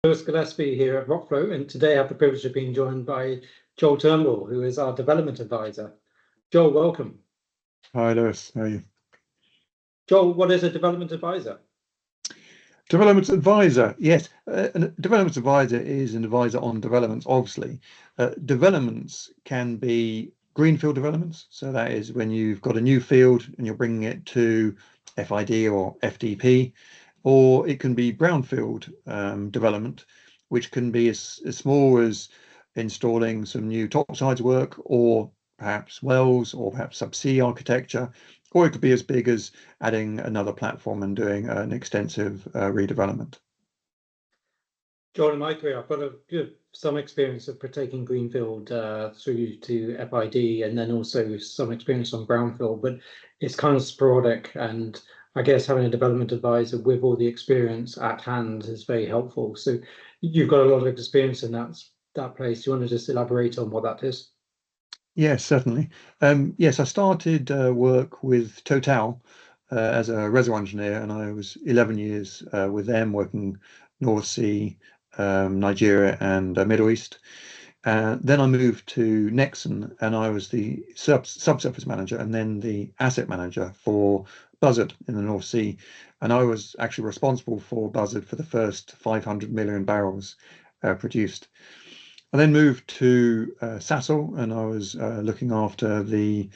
Lewis Gillhespy here at Rockflow, and today I have the privilege of being joined by Joel Turnbull, who is our development advisor. Joel, welcome. Hi, Lewis. How are you? Joel, what is a development advisor? Development advisor, yes. A development advisor is an advisor on developments, obviously. Developments can be greenfield developments. So that is when you've got a new field and you're bringing it to FID or FDP, or it can be brownfield development, which can be as small as installing some new topsides work, or perhaps wells, or perhaps subsea architecture, or it could be as big as adding another platform and doing an extensive redevelopment. Joel, in my career, I've got some experience of taking greenfield through to FID, and then also some experience on brownfield, but it's kind of sporadic. And I guess having a development advisor with all the experience at hand is very helpful. So you've got a lot of experience in that place. Do you want to just elaborate on what that is? Yes, certainly. Yes, I started work with Total as a reservoir engineer, and I was 11 years with them working North Sea, Nigeria, and Middle East. Then I moved to Nexen, and I was the subsurface manager and then the asset manager for Buzzard in the North Sea. And I was actually responsible for Buzzard for the first 500 million barrels produced. I then moved to Sasol, and I was looking after the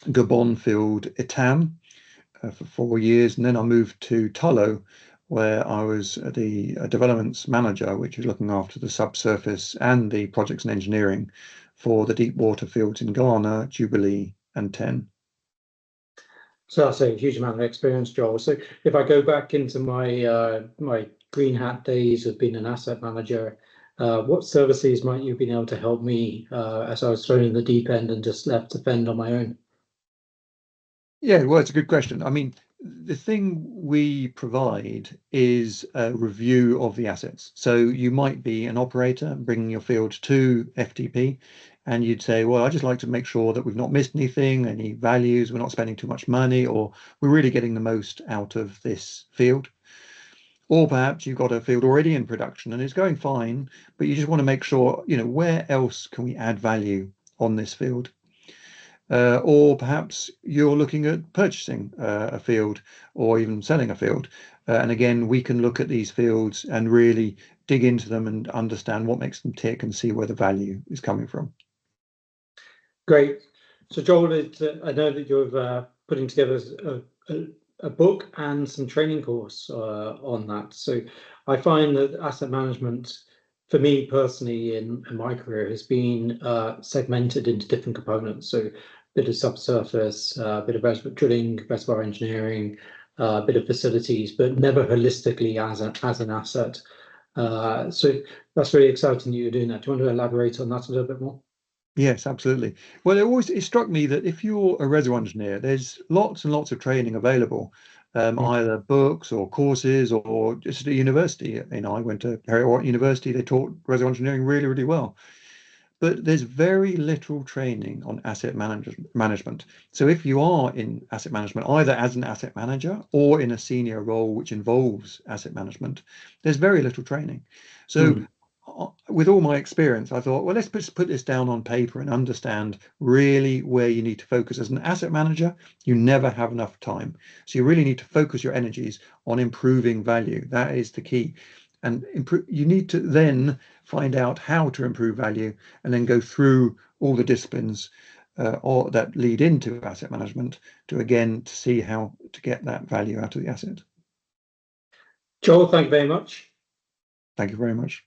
Gabon field Etame for 4 years. And then I moved to Tullow, where I was the developments manager, which is looking after the subsurface and the projects and engineering for the deep water fields in Ghana, Jubilee, and TEN. So that's a huge amount of experience, Joel. So if I go back into my my green hat days of being an asset manager, what services might you have been able to help me as I was thrown in the deep end and just left to fend on my own? Yeah, well, it's a good question. I mean, the thing we provide is a review of the assets. So you might be an operator bringing your field to FTP, and you'd say, well, I just like to make sure that we've not missed anything, any values, we're not spending too much money, or we're really getting the most out of this field. Or perhaps you've got a field already in production and it's going fine, but you just want to make sure, where else can we add value on this field? Or perhaps you're looking at purchasing a field or even selling a field. And again, we can look at these fields and really dig into them and understand what makes them tick and see where the value is coming from. Great. So Joel, I know that you're putting together a book and some training course on that. So I find that asset management, for me personally, in my career, has been segmented into different components. So a bit of subsurface, a bit of reservoir drilling, reservoir engineering, a bit of facilities, but never holistically as an asset. So that's really exciting that you're doing that. Do you want to elaborate on that a little bit more? Yes, absolutely. Well, it struck me that if you're a reservoir engineer, there's lots and lots of training available, either books or courses or just at a university. I went to Heriot University. They taught reservoir engineering really, really well. But there's very little training on asset management. So if you are in asset management, either as an asset manager or in a senior role which involves asset management, there's very little training. So with all my experience, I thought, well, let's just put this down on paper and understand really where you need to focus. As an asset manager, you never have enough time. So you really need to focus your energies on improving value. That is the key. And you need to then find out how to improve value and then go through all the disciplines or that lead into asset management to see how to get that value out of the asset. Joel, thank you very much. Thank you very much.